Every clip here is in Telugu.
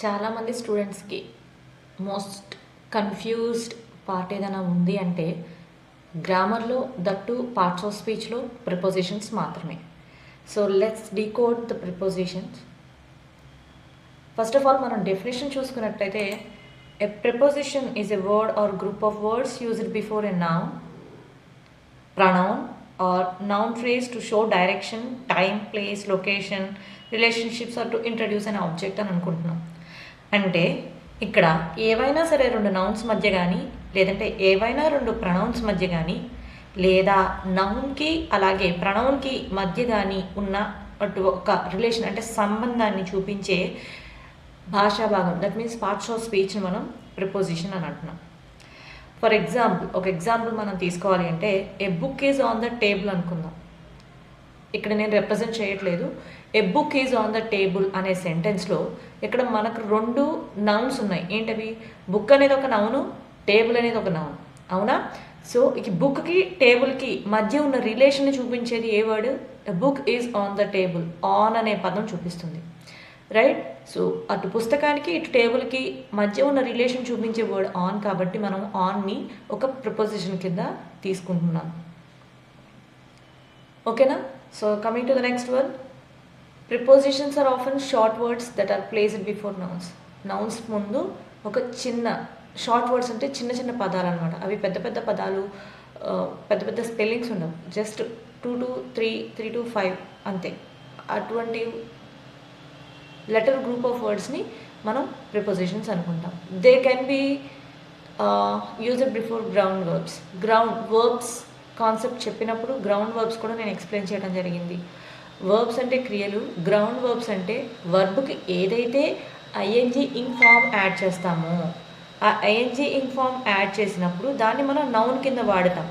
చాలామంది స్టూడెంట్స్కి మోస్ట్ కన్ఫ్యూజ్డ్ పార్ట్ ఏదైనా ఉంది అంటే గ్రామర్లో దట్టు పార్ట్స్ ఆఫ్ స్పీచ్లో ప్రిపోజిషన్స్ మాత్రమే. So let's decode the prepositions. First of all మనం డెఫినేషన్ చూసుకున్నట్లయితే a preposition is a word or group of words used before a noun, pronoun or noun phrase to show direction, time, place, location, relationships or to introduce an object అని అనుకుంటున్నాం. అంటే ఇక్కడ ఏవైనా సరే రెండు నౌన్స్ మధ్య కానీ లేదంటే ఏవైనా రెండు ప్రొనౌన్స్ మధ్య కానీ లేదా నౌన్కి అలాగే ప్రొనౌన్కి మధ్య కానీ ఉన్న అటు ఒక రిలేషన్ అంటే సంబంధాన్ని చూపించే భాషా భాగం, దట్ మీన్స్ పార్ట్స్ ఆఫ్ స్పీచ్ని మనం ప్రిపోజిషన్ అని అంటున్నాం. ఫర్ ఎగ్జాంపుల్ ఒక ఎగ్జాంపుల్ మనం తీసుకోవాలి అంటే a book is on the table అనుకుందాం. ఇక్కడ నేను రిప్రజెంట్ చేయట్లేదు. A book is on the table అనే సెంటెన్స్లో ఇక్కడ మనకు రెండు నౌన్స్ ఉన్నాయి. ఏంటవి? బుక్ అనేది ఒక నౌను, టేబుల్ అనేది ఒక నౌన్, అవునా? సో ఈ బుక్కి టేబుల్కి మధ్య ఉన్న రిలేషన్ని చూపించేది ఏ word? A book is on the table. On అనే పదం చూపిస్తుంది, రైట్? సో అటు పుస్తకానికి ఇటు టేబుల్కి మధ్య ఉన్న రిలేషన్ చూపించే వర్డ్ ఆన్, కాబట్టి మనం ఆన్ని ఒక ప్రిపోజిషన్ కింద తీసుకుంటున్నాం. ఓకేనా? So coming to the next one, prepositions are often short words that are placed before nouns. Nouns ముందు ఒక చిన్న షార్ట్ వర్డ్స్ అంటే చిన్న చిన్న పదాలు అనమాట. అవి పెద్ద పెద్ద పదాలు, పెద్ద పెద్ద స్పెల్లింగ్స్ ఉండవు, జస్ట్ 2 to 3, 3 to 5 అంతే. అటువంటి లెటర్ గ్రూప్ ఆఫ్ వర్డ్స్ని మనం ప్రిపోజిషన్స్ అనుకుంటాం. They can be used before ground verbs. Ground verbs concept చెప్పినప్పుడు గ్రౌండ్ వర్బ్స్ కూడా నేను ఎక్స్ప్లెయిన్ చేయడం జరిగింది. వర్బ్స్ అంటే క్రియలు, గ్రౌండ్ వర్బ్స్ అంటే వర్బ్కి ఏదైతే ఐఎన్జీ ఇంగ్ ఫామ్ యాడ్ చేస్తామో ఆ ఐఎన్జీ ఇంగ్ ఫామ్ యాడ్ చేసినప్పుడు దాన్ని మనం నౌన్ కింద వాడతాం.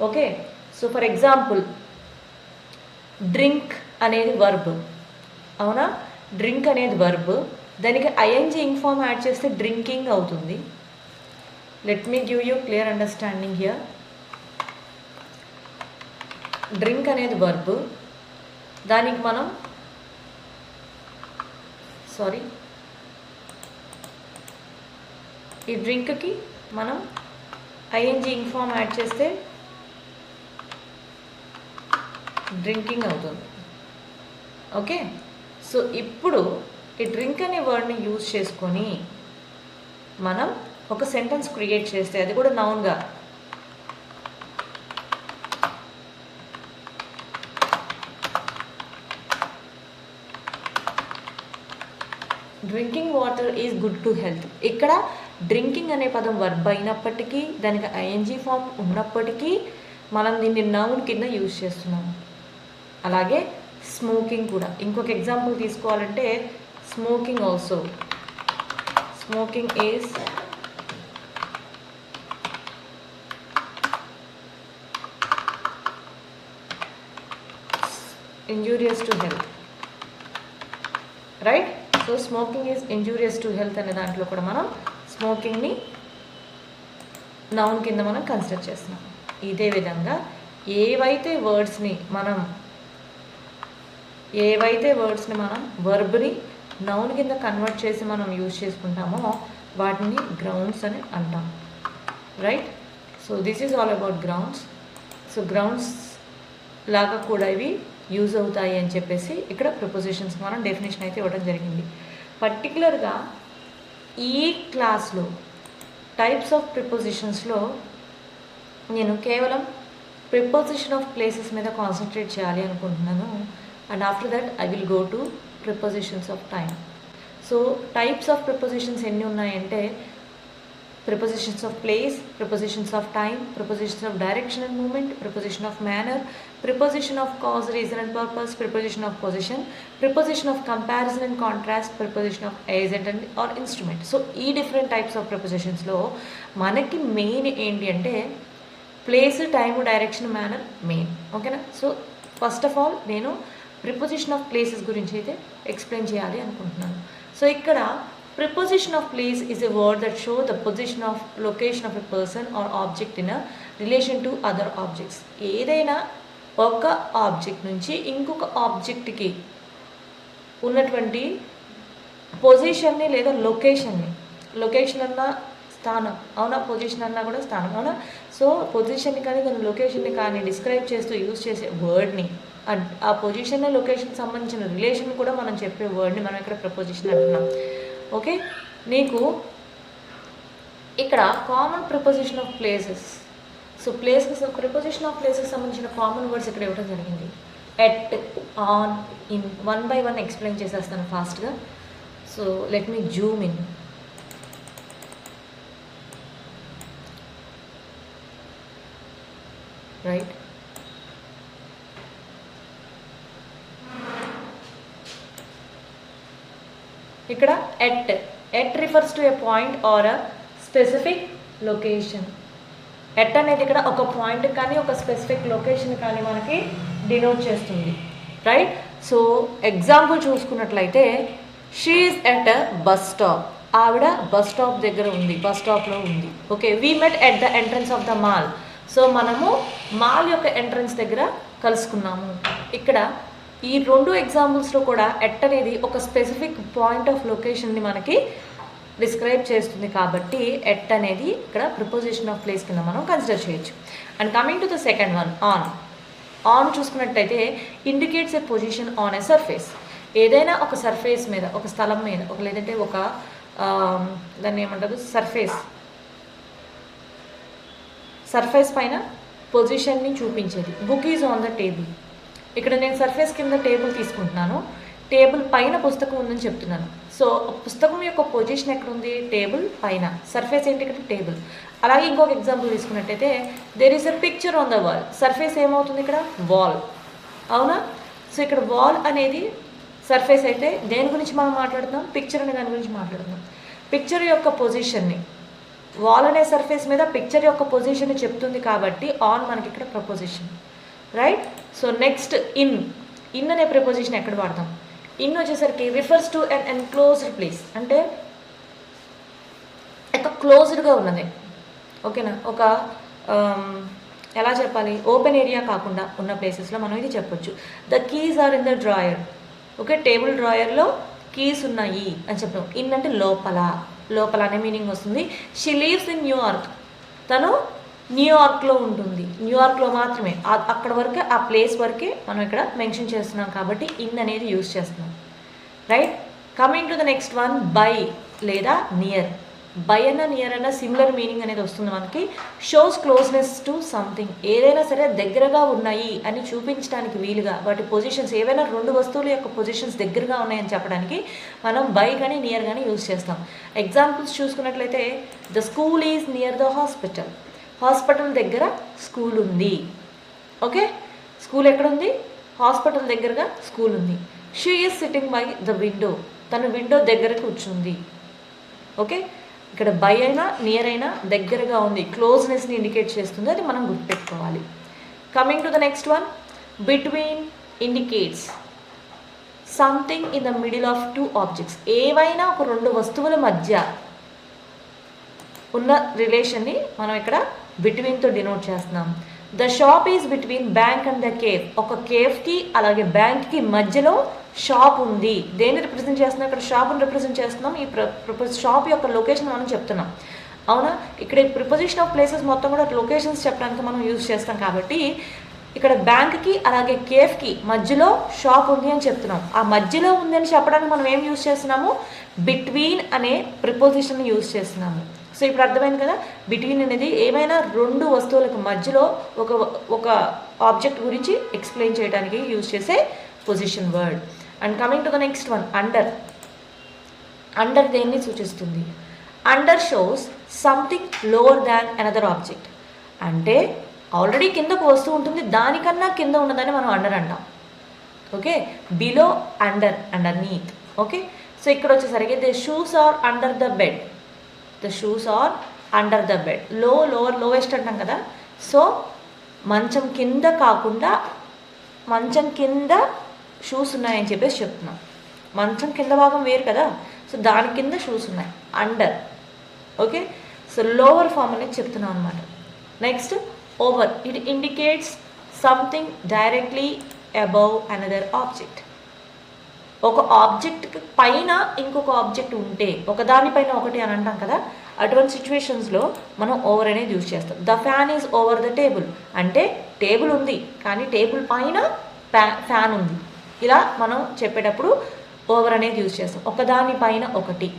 Okay, so for example drink అనేది వర్బ్, అవునా? డ్రింక్ అనేది వర్బ్, దానికి ఐఎన్జీ ఇంగ్ ఫామ్ యాడ్ చేస్తే డ్రింకింగ్ అవుతుంది. Let me give you clear understanding here. Drink అనేది వర్బ్, దానికి మనం ఈ డ్రింక్కి మనం ఐఎన్జీ ఇంగ్ ఫామ్ యాడ్ చేస్తే డ్రింకింగ్ అవుతుంది. ఓకే, సో ఇప్పుడు ఈ డ్రింక్ అనే వర్డ్ని యూజ్ చేసుకొని మనం ఒక సెంటెన్స్ క్రియేట్ చేస్తే అది కూడా నౌన్గా, drinking water is good to health. ఇక్కడ డ్రింకింగ్ అనే పదం వర్బ్ అయినప్పటికీ దానికి ఐఎన్జీ ఫామ్ ఉన్నప్పటికీ మనం దీన్ని నౌన్ కింద యూజ్ చేస్తున్నాము. అలాగే స్మోకింగ్ కూడా ఇంకొక ఎగ్జాంపుల్ తీసుకోవాలంటే smoking also, smoking is injurious to health, right? So smoking is injurious to health అనే దాంట్లో కూడా మనం స్మోకింగ్ని నౌన్ కింద మనం కన్సిడర్ చేస్తున్నాం. ఇదే విధంగా ఏవైతే వర్డ్స్ని మనం వర్బ్ని నౌన్ కింద కన్వర్ట్ చేసి మనం యూజ్ చేసుకుంటామో వాటిని గ్రౌండ్స్ అని అంటాం, right? So this is all about grounds. So grounds లాగా కూడా ఇవి యూజ్ అవుతాయి అని చెప్పేసి ఇక్కడ ప్రిపోజిషన్స్ మనం డెఫినేషన్ అయితే ఇవ్వడం జరిగింది. పర్టికులర్గా ఈ క్లాస్లో టైప్స్ ఆఫ్ ప్రిపోజిషన్స్లో నేను కేవలం ప్రిపోజిషన్ ఆఫ్ ప్లేసెస్ మీద కాన్సన్ట్రేట్ చేయాలి అనుకుంటున్నాను. And after that I will go to prepositions of time. So types of prepositions ఎన్ని ఉన్నాయంటే prepositions of place, prepositions of time, prepositions of direction and movement, preposition of manner, preposition of cause, reason and purpose, preposition of position, preposition of comparison and contrast, preposition of agent and or instrument. So ఈ different types of prepositions లో మనకి మెయిన్ ఏంటి అంటే place, time, direction, manner main. ఓకేనా? సో ఫస్ట్ ఆఫ్ ఆల్ నేను ప్రిపోజిషన్ ఆఫ్ ప్లేసెస్ గురించి అయితే ఎక్స్ప్లెయిన్ చేయాలి అనుకుంటున్నాను. సో ఇక్కడ preposition of place is a word that show the position of location of a person or object in a relation to other objects. ఏదైనా ఒక ఆబ్జెక్ట్ నుంచి ఇంకొక ఆబ్జెక్ట్కి ఉన్నటువంటి పొజిషన్ని లేదా లొకేషన్ అన్న స్థానం, అవునా, పొజిషన్ అన్నా కూడా స్థానం, అవునా. సో పొజిషన్ని కానీ దాని లొకేషన్ని కానీ డిస్క్రైబ్ చేస్తూ యూజ్ చేసే వర్డ్ని, ఆ పొజిషన్ లొకేషన్కి సంబంధించిన రిలేషన్ కూడా మనం చెప్పే వర్డ్ని మనం ఇక్కడ ప్రపోజిషన్ అంటున్నాం. ఓకే, నీకు ఇక్కడ common preposition of places, so places preposition of places సంబంధించిన కామన్ వర్డ్స్ ఇక్కడ ఇవ్వడం జరిగింది. At, on, in, 1 by 1 explain చేసేస్తాను ఫాస్ట్గా. So let me zoom in. Right, ఇక్కడ at refers to a point or a specific location. At అనేది ఇక్కడ ఒక పాయింట్ కానీ ఒక స్పెసిఫిక్ లొకేషన్ కానీ మనకి డినోట్ చేస్తుంది. రైట్, సో ఎగ్జాంపుల్ చూసుకున్నట్లయితే she is at a bus stop. ఆవిడ బస్ స్టాప్ దగ్గర ఉంది, బస్ స్టాప్లో ఉంది. Okay, we met at the entrance of the mall. So మనము మాల్ యొక్క ఎంట్రన్స్ దగ్గర కలుసుకున్నాము. ఇక్కడ ఈ 2 ఎగ్జాంపుల్స్లో కూడా ఎట్ అనేది ఒక స్పెసిఫిక్ పాయింట్ ఆఫ్ లొకేషన్ని మనకి డిస్క్రైబ్ చేస్తుంది కాబట్టి ఎట్ అనేది ఇక్కడ ప్రిపోజిషన్ ఆఫ్ ప్లేస్ కింద మనం కన్సిడర్ చేయొచ్చు. And coming to the second one, on చూసుకున్నట్టయితే indicates a position on a surface. ఏదైనా ఒక సర్ఫేస్ మీద, ఒక స్థలం మీద, లేదంటే ఒక దాన్ని ఏమంటారు, సర్ఫేస్ పైన పొజిషన్ని చూపించేది. Book is on the table. ఇక్కడ నేను సర్ఫేస్ కింద టేబుల్ తీసుకుంటున్నాను, టేబుల్ పైన పుస్తకం ఉందని చెప్తున్నాను. సో పుస్తకం యొక్క పొజిషన్ ఎక్కడ ఉంది, టేబుల్ పైన. సర్ఫేస్ ఏంటి ఇక్కడ, టేబుల్. అలాగే ఇంకొక ఎగ్జాంపుల్ తీసుకున్నట్టయితే there is a picture on the wall. Surface ఏమవుతుంది ఇక్కడ, వాల్, అవునా. సో ఇక్కడ వాల్ అనేది సర్ఫేస్ అయితే దేని గురించి మనం మాట్లాడుతున్నాం, పిక్చర్ అనే దాని గురించి మాట్లాడుతున్నాం. పిక్చర్ యొక్క పొజిషన్ని, వాల్ అనే సర్ఫేస్ మీద పిక్చర్ యొక్క పొజిషన్ని చెప్తుంది కాబట్టి ఆన్ మనకి ఇక్కడ preposition. Right, so next in అనే ప్రపోజిషన్ ఎక్కడ వాడతాం, ఇన్ వచ్చేసరికి refers to an enclosed place, అంటే ఒక క్లోజ్డ్గా ఉన్నది. ఓకేనా, ఒక ఎలా చెప్పాలి, ఓపెన్ ఏరియా కాకుండా ఉన్న ప్లేసెస్లో మనం ఇది చెప్పొచ్చు. The keys are in the drawer. Okay, table డ్రాయర్లో కీస్ ఉన్నాయి అని చెప్తాం. ఇన్ అంటే లోపల అనే మీనింగ్ వస్తుంది. She lives in New York. తను న్యూయార్క్లో ఉంటుంది, న్యూయార్క్లో మాత్రమే, అక్కడ వరకే, ఆ ప్లేస్ వరకే మనం ఇక్కడ మెన్షన్ చేస్తున్నాం కాబట్టి ఇన్ అనేది యూజ్ చేస్తున్నాం. Right, coming to the next one, by లేదా నియర్. బై అన్న నియర్ అన్న సిమిలర్ మీనింగ్ అనేది వస్తుంది మనకి. Shows closeness to something. ఏదైనా సరే దగ్గరగా ఉన్నాయి అని చూపించడానికి వీలుగా, వాటి పొజిషన్స్ ఏవైనా 2 వస్తువుల యొక్క పొజిషన్స్ దగ్గరగా ఉన్నాయని చెప్పడానికి మనం బై కానీ నియర్ కానీ యూజ్ చేస్తాం. ఎగ్జాంపుల్స్ చూసుకున్నట్లయితే the school is near the hospital. Hospital దగ్గర స్కూల్ ఉంది. ఓకే, స్కూల్ ఎక్కడుంది, హాస్పిటల్ దగ్గరగా స్కూల్ ఉంది. She is sitting by the window. తను విండో దగ్గర కూర్చుంది. ఓకే, ఇక్కడ బై అయినా నియర్ అయినా దగ్గరగా ఉంది, క్లోజ్నెస్ని ఇండికేట్ చేస్తుంది, అది మనం గుర్తుపెట్టుకోవాలి. Coming to the next one, between indicates something in the middle of 2 objects. ఏవైనా ఒక 2 వస్తువుల మధ్య ఉన్న రిలేషన్ని మనం ఇక్కడ బిట్వీన్తో డినోట్ చేస్తున్నాం. The shop is between bank and the cave. ఒక కేవ్కి అలాగే బ్యాంక్కి మధ్యలో షాప్ ఉంది. దేన్ని రిప్రజెంట్ చేస్తున్నాం, ఇక్కడ షాప్ని రిప్రజెంట్ చేస్తున్నాం. ఈ షాప్ యొక్క లొకేషన్ మనం చెప్తున్నాం, అవునా. ఇక్కడ ప్రిపోజిషన్ ఆఫ్ ప్లేసెస్ మొత్తం కూడా లొకేషన్స్ చెప్పడానికి మనం యూజ్ చేస్తాం కాబట్టి ఇక్కడ బ్యాంక్కి అలాగే కేఫ్కి మధ్యలో షాప్ ఉంది అని చెప్తున్నాం. ఆ మధ్యలో ఉంది అని చెప్పడానికి మనం ఏం యూజ్ చేస్తున్నాము, బిట్వీన్ అనే ప్రిపోజిషన్ని యూజ్ చేస్తున్నాము. సో ఇప్పుడు అర్థమైంది కదా, బిట్వీన్ అనేది ఏమైనా 2 వస్తువులకు మధ్యలో ఒక ఆబ్జెక్ట్ గురించి ఎక్స్ప్లెయిన్ చేయడానికి యూజ్ చేసే position word. And coming to the next one, under దేన్ని సూచిస్తుంది, అండర్ షోస్ సంథింగ్ లోవర్ దాన్ అనదర్ ఆబ్జెక్ట్. అంటే ఆల్రెడీ కింద ఒక వస్తువు ఉంటుంది, దానికన్నా కింద ఉన్నదాన్ని మనం అండర్ అంటాం. Okay, below, underneath. Okay, so ఇక్కడ వచ్చేసరికి the shoes are under the bed. The shoes are under the bed. Lowest అంటాం కదా, సో మంచం కింద కాకుండా మంచం కింద షూస్ ఉన్నాయని చెప్పేసి చెప్తున్నాం. మంచం కింద భాగం వేరు కదా, సో దాని కింద షూస్ ఉన్నాయి, under. Okay, so lower form అనేది చెప్తున్నాం అనమాట. Next over, it indicates something directly above another object. ఒక ఆబ్జెక్ట్ పైన ఇంకొక ఆబ్జెక్ట్ ఉంటే ఒకదానిపైన ఒకటి అని అంటాం కదా, అటువంటి సిచ్యువేషన్స్లో మనం ఓవర్ అనేది యూజ్ చేస్తాం. The fan is over the table అంటే టేబుల్ ఉంది కానీ టేబుల్ పైన ఫ్యాన్ ఉంది. ఇలా మనం చెప్పేటప్పుడు ఓవర్ అనేది యూజ్ చేస్తాం, ఒకదానిపైన ఒకటి.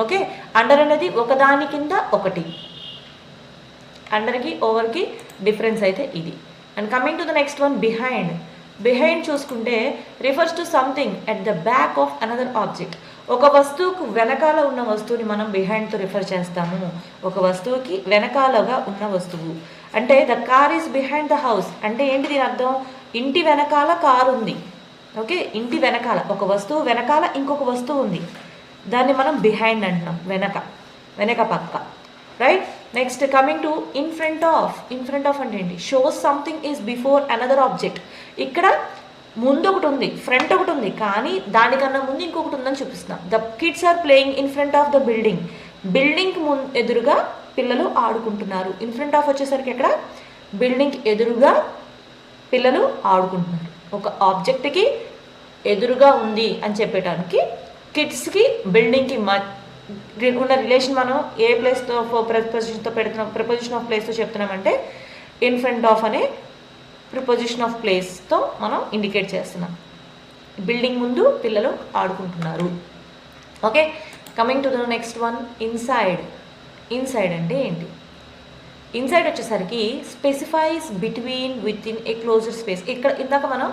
ఓకే, అండర్ అనేది ఒకదాని కింద ఒకటి. అండర్కి ఓవర్కి డిఫరెన్స్ అయితే ఇది. And coming to the next one, behind. Behind చూసుకుంటే refers to something at the back of another object. ఒక వస్తువుకు వెనకాల ఉన్న వస్తువుని మనం బిహైండ్తో రిఫర్ చేస్తాము. ఒక వస్తువుకి వెనకాలగా ఉన్న వస్తువు అంటే the car is behind the house అంటే ఏంటి దీని అర్థం? ఇంటి వెనకాల కారు ఉంది. ఓకే, ఇంటి వెనకాల ఒక వస్తువు వెనకాల ఇంకొక వస్తువు ఉంది, దాన్ని మనం బిహైండ్ అంటున్నాం, వెనక పక్క. Right, next coming to in front of. In front of అంటే ఏంటి? Shows something is before another object. ఇక్కడ ముందు ఒకటి ఉంది, ఫ్రంట్ ఒకటి ఉంది, కానీ దానికన్నా ముందు ఇంకొకటి ఉందని చూపిస్తున్నాం. The kids are playing in front of the building. Building ఎదురుగా పిల్లలు ఆడుకుంటున్నారు. ఇన్ ఫ్రంట్ ఆఫ్ వచ్చేసరికి ఎక్కడ? బిల్డింగ్ ఎదురుగా పిల్లలు ఆడుకుంటున్నారు. ఒక ఆబ్జెక్ట్కి ఎదురుగా ఉంది అని చెప్పడానికి కిడ్స్కి బిల్డింగ్కి ఉన్న రిలేషన్ మనం ఏ ప్లేస్తో ప్రిపోజిషన్తో పెడుతున్నాం, ప్రిపోజిషన్ ఆఫ్ ప్లేస్తో చెప్తున్నామంటే ఇన్ ఫ్రంట్ ఆఫ్ అనే ప్రిపోజిషన్ ఆఫ్ ప్లేస్తో మనం ఇండికేట్ చేస్తున్నాం. బిల్డింగ్ ముందు పిల్లలు ఆడుకుంటున్నారు. Okay, coming to the next one, inside. Inside అంటే ఏంటి? ఇన్సైడ్ వచ్చేసరికి specifies between with in a closed space. ఇక్కడ ఇందాక మనం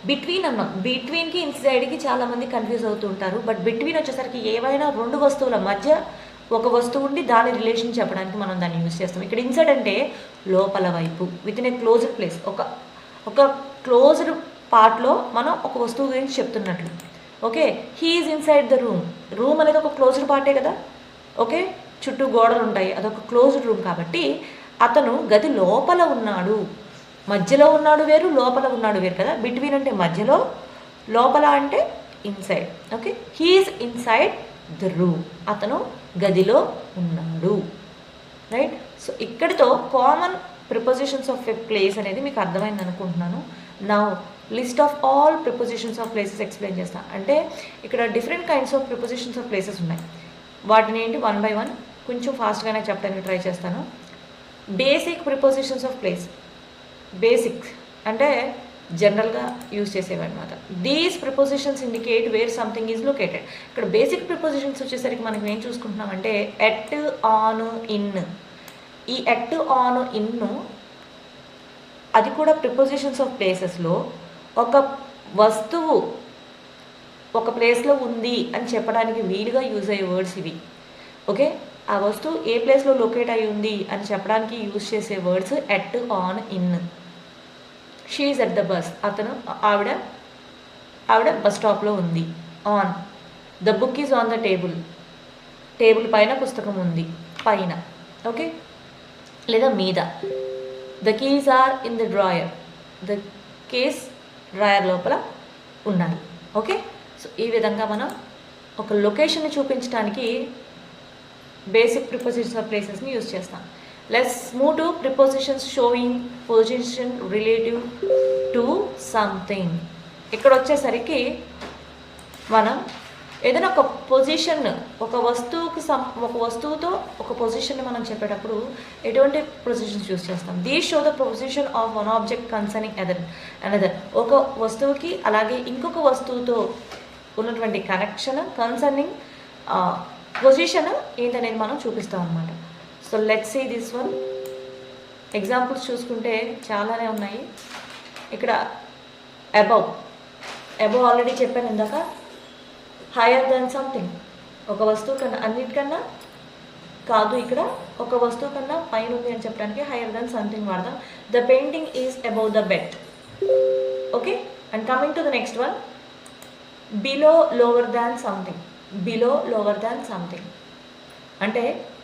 బిట్వీన్ అన్నాం, బిట్వీన్కి ఇన్సైడ్కి చాలామంది కన్ఫ్యూజ్ అవుతూ ఉంటారు. బట్ బిట్వీన్ వచ్చేసరికి ఏవైనా రెండు వస్తువుల మధ్య ఒక వస్తువు ఉండి దాని రిలేషన్ చెప్పడానికి మనం దాన్ని యూజ్ చేస్తాం. ఇక్కడ ఇన్సైడ్ అంటే లోపల వైపు, with in a closed place, ఒక క్లోజ్డ్ పార్ట్లో మనం ఒక వస్తువు గురించి చెప్తున్నట్లు. Okay, he is inside the room. Room అనేది ఒక క్లోజ్డ్ పార్టే కదా. ఓకే, చుట్టూ గోడలు ఉంటాయి, అదొక క్లోజ్డ్ రూమ్ కాబట్టి అతను గది లోపల ఉన్నాడు. మధ్యలో ఉన్నాడు వేరు, లోపల ఉన్నాడు వేరు కదా. బిట్వీన్ అంటే మధ్యలో, లోపల అంటే inside. Okay, he is inside the room. అతను గదిలో ఉన్నాడు. రైట్, సో ఇక్కడితో common prepositions of a place అనేది మీకు అర్థమైంది అనుకుంటున్నాను. నా list of all prepositions of places explain చేస్తాను. అంటే ఇక్కడ different kinds of prepositions of places ఉన్నాయి. వాటిని ఏంటి వన్ బై వన్ కొంచెం ఫాస్ట్గానే చెప్పడానికి ట్రై చేస్తాను. Basic prepositions of place. Basic అంటే జనరల్గా యూజ్ చేసేవి అనమాట. These prepositions indicate where something is located. ఇక్కడ బేసిక్ ప్రిపోజిషన్స్ వచ్చేసరికి మనం ఏం చూసుకుంటున్నామంటే ఎట్, ఆన్, ఇన్. ఈ ఎట్, ఆన్, ఇన్ను అది కూడా ప్రిపోజిషన్స్ ఆఫ్ ప్లేసెస్లో ఒక వస్తువు ఒక ప్లేస్లో ఉంది అని చెప్పడానికి వీలుగా యూజ్ అయ్యే వర్డ్స్ ఇవి. ఓకే, ఆ వస్తువు ఏ ప్లేస్లో లొకేట్ అయి ఉంది అని చెప్పడానికి యూజ్ చేసే words at, on, in. She is at the bus. ఆవిడ బస్ స్టాప్లో ఉంది. On. The book is on the table. Table పైన పుస్తకం ఉంది, పైన. ఓకే, లేదా మీద. The keys are in the drawer. The keys drawer లోపల ఉన్నాయి. ఓకే, సో ఈ విధంగా మనం ఒక లొకేషన్ని చూపించడానికి బేసిక్ ప్రిపోజిషన్స్ ఆఫ్ ప్లేసెస్ని యూజ్ చేస్తాం. Let's move to prepositions showing position relative to something. ఇక్కడ వచ్చేసరికి మనం ఏదైనా ఒక పొజిషన్, ఒక వస్తువుతో ఒక పొజిషన్ని మనం చెప్పేటప్పుడు ఎటువంటి పొజిషన్స్ యూజ్ చేస్తాం? These show the position of one object concerning another. ఒక వస్తువుకి అలాగే ఇంకొక వస్తువుతో ఉన్నటువంటి కనెక్షన్, కన్సర్నింగ్ పొజిషన్ ఏంటనేది మనం చూపిస్తాం అన్నమాట. So let's see this one. Examples చూసుకుంటే చాలానే ఉన్నాయి. ఇక్కడ అబౌవ్ ఆల్రెడీ చెప్పాను ఇందాక. హైయర్ దెన్ సంథింగ్, ఒక వస్తువు కన్నా, అన్నిటికన్నా కాదు, ఇక్కడ ఒక వస్తువు కన్నా పైన ఉంది అని చెప్పడానికి హైయర్ దెన్ సంథింగ్ వాడదాం. The painting is above the bed. Okay, and coming to the next one, below lower than something. Below lower than something అంటే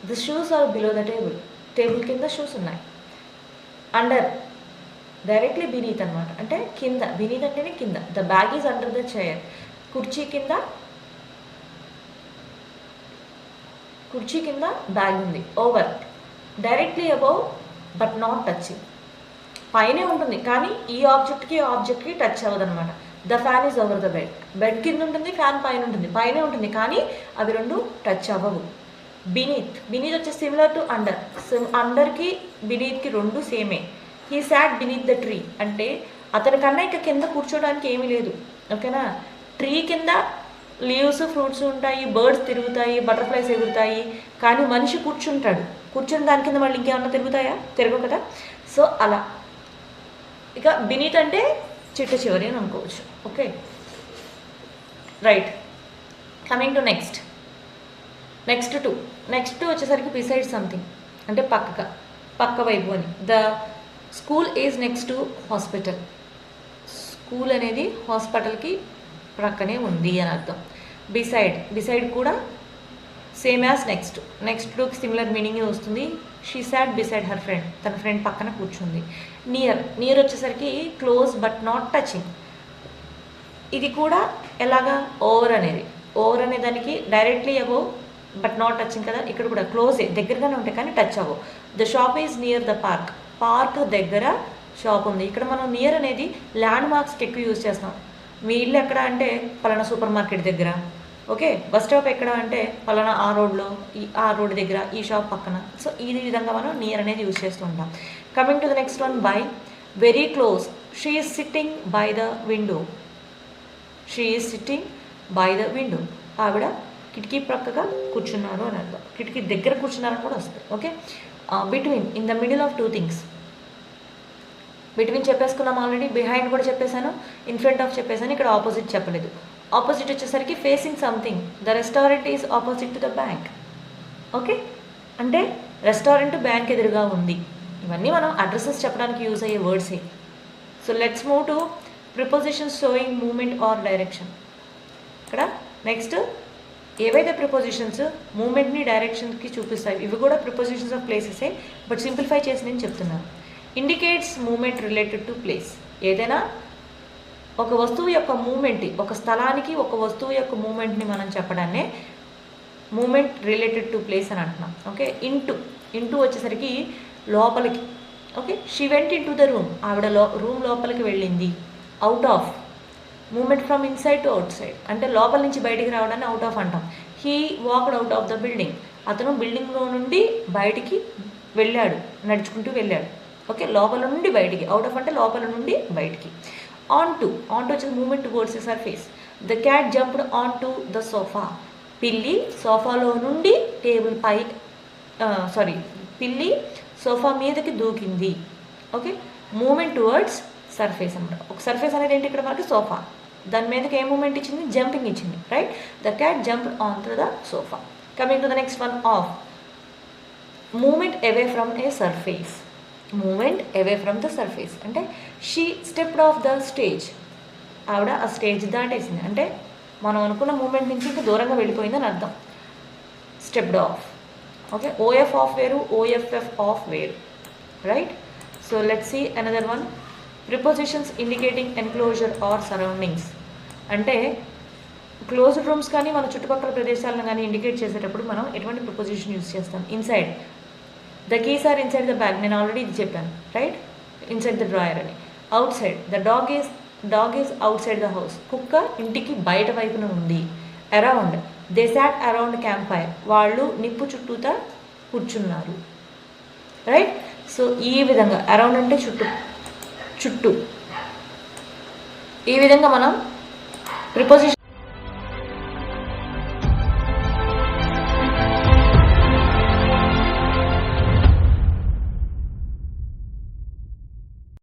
the shoes are below the table. Table కింద షూస్ ఉన్నాయి. అండర్ డైరెక్ట్లీ బీనీత్ అనమాట, అంటే కింద. బీనీత్ అంటేనే కింద. The bag is under the chair. కుర్చీ కింద బ్యాగ్ ఉంది. Over directly above but not touching. పైనే ఉంటుంది కానీ ఈ ఆబ్జెక్ట్కి టచ్ అవ్వదు అనమాట. The fan is over the bed. Bed కింద ఉంటుంది, ఫ్యాన్ పైన ఉంటుంది, పైనే ఉంటుంది, కానీ అవి రెండు టచ్ అవ్వవు. బినీత్ వచ్చేసి సిమిలర్ టు అండర్. అండర్కి బినీత్కి రెండు సేమే. He sat beneath the tree అంటే అతని కన్నా ఇక కింద కూర్చోడానికి ఏమీ లేదు. ఓకేనా? ట్రీ కింద లీవ్స్ ఫ్రూట్స్ ఉంటాయి, బర్డ్స్ తిరుగుతాయి, బటర్ఫ్లైస్ ఎగురుతాయి, కానీ మనిషి కూర్చుంటాడు. కూర్చుని దాని కింద మళ్ళీ ఇంకేమన్నా తిరుగుతాయా? తిరగవు కదా. సో అలా ఇక బినీత్ అంటే చిట్ట చివరి అని అనుకోవచ్చు. Okay, right. Coming to next వచ్చేసరికి బిసైడ్ సంథింగ్ అంటే పక్క వైపు అని. The school is next to hospital. School అనేది హాస్పిటల్కి ప్రక్కనే ఉంది అని అర్థం. బిసైడ్ కూడా same as next similar meaning వస్తుంది. She sat beside her friend. తన ఫ్రెండ్ పక్కన కూర్చుంది. నియర్ వచ్చేసరికి క్లోజ్ బట్ నాట్ టచింగ్. ఇది కూడా ఎలాగా? ఓవర్ అనే దానికి directly above but not touching కదా. ఇక్కడ కూడా క్లోజే, దగ్గరగానే ఉంటాయి కానీ టచ్ అవ్వవు. The shop is near the park దగ్గర షాప్ ఉంది. ఇక్కడ మనం నియర్ అనేది ల్యాండ్ మార్క్స్కి ఎక్కువ యూజ్ చేస్తాం. మీ ఇల్లు ఎక్కడ అంటే పలానా సూపర్ మార్కెట్ దగ్గర. ఓకే, బస్ స్టాప్ ఎక్కడ అంటే పలానా ఆ రోడ్ దగ్గర, ఈ షాప్ పక్కన. సో ఈ విధంగా మనం నియర్ అనేది యూజ్ చేస్తూ ఉంటాం. Coming to the next one, by. Very close. She is sitting by the window. ఆవిడ కిటికీ ప్రక్కగా కూర్చున్నారు అని అర్థం. కిటికీ దగ్గర కూర్చున్నారని కూడా వస్తుంది. Okay, between, in the middle of two things. Between చెప్పేసుకున్నాం ఆల్రెడీ, బిహైండ్ కూడా చెప్పేశాను, ఇన్ ఫ్రంట్ ఆఫ్ చెప్పేశాను. ఇక్కడ ఆపోజిట్ చెప్పలేదు. ఆపోజిట్ వచ్చేసరికి facing something. The restaurant is opposite to the bank. Okay, అంటే రెస్టారెంట్ బ్యాంక్ ఎదురుగా ఉంది. ఇవన్నీ మనం అడ్రసెస్ చెప్పడానికి యూజ్ అయ్యే వర్డ్సే. So let's move to prepositions showing movement or direction. ఇక్కడ నెక్స్ట్ ఏవైతే ప్రిపోజిషన్స్ మూమెంట్ని డైరెక్షన్కి చూపిస్తాయి ఇవి కూడా ప్రిపోజిషన్స్ ఆఫ్ ప్లేసెసే, బట్ సింప్లిఫై చేసి నేను చెప్తున్నాను. Indicates movement related to place. ఏదైనా ఒక వస్తువు యొక్క మూమెంట్, ఒక స్థలానికి ఒక వస్తువు యొక్క మూమెంట్ని మనం చెప్పడాన్నే మూమెంట్ రిలేటెడ్ టు ప్లేస్ అని అంటున్నాం. ఓకే, ఇంటూ వచ్చేసరికి లోపలికి. Okay, she went into the room. ఆవిడ రూమ్ లోపలికి వెళ్ళింది. Out of, movement from inside to outside అంటే లోపల నుంచి బయటికి రావడాన్ని అవుట్ ఆఫ్ అంటాం. He walked out of the building. అతను బిల్డింగ్లో నుండి బయటికి వెళ్ళాడు, నడుచుకుంటూ వెళ్ళాడు. ఓకే, లోపల నుండి బయటికి. అవుట్ ఆఫ్ అంటే లోపల నుండి బయటికి. ఆన్ టు వచ్చేసి movement towards the surface. The cat jumped on to the sofa. పిల్లి సోఫాలో నుండి పిల్లి సోఫా మీదకి దూకింది. ఓకే, మూమెంట్ టువర్డ్స్ సర్ఫేస్ అనమాట. ఒక సర్ఫేస్ అనేది ఏంటి ఇక్కడ మనకి? సోఫా. దాని మీదకి ఏ మూమెంట్ ఇచ్చింది? జంపింగ్ ఇచ్చింది. Right, the cat jumped on to the sofa. Coming to the next one, off. Movement away from a surface. Movement away from the surface అంటే she stepped off the stage. ఆవిడ ఆ స్టేజ్ దాటేసింది అంటే మనం అనుకున్న మూమెంట్ నుంచి ఇంకా దూరంగా వెళ్ళిపోయిందని అర్థం. Stepped off. Okay, O F off వేరు, ఓఎఫ్ఎఫ్ ఆఫ్ వేరు. Right, so let's see another one. Prepositions indicating enclosure or surroundings అంటే క్లోజ్డ్ రూమ్స్ కానీ మన చుట్టుపక్కల ప్రదేశాలను కానీ ఇండికేట్ చేసేటప్పుడు మనం ఎటువంటి ప్రిపోజిషన్ యూజ్ చేస్తాం? Inside. The keys are inside the bag. నేను ఆల్రెడీ ఇది చెప్పాను. రైట్, ఇన్సైడ్ ద డ్రాయర్ అని. Outside. The dog is outside the house. కుక్క ఇంటికి బయట వైపున ఉంది. Around. They sat around campfire. వాళ్ళు నిప్పు చుట్టూతా కూర్చున్నారు. రైట్, సో ఈ విధంగా అరౌండ్ అంటే చుట్టూ, ఈ విధంగా మనం ప్రిపోజిషన్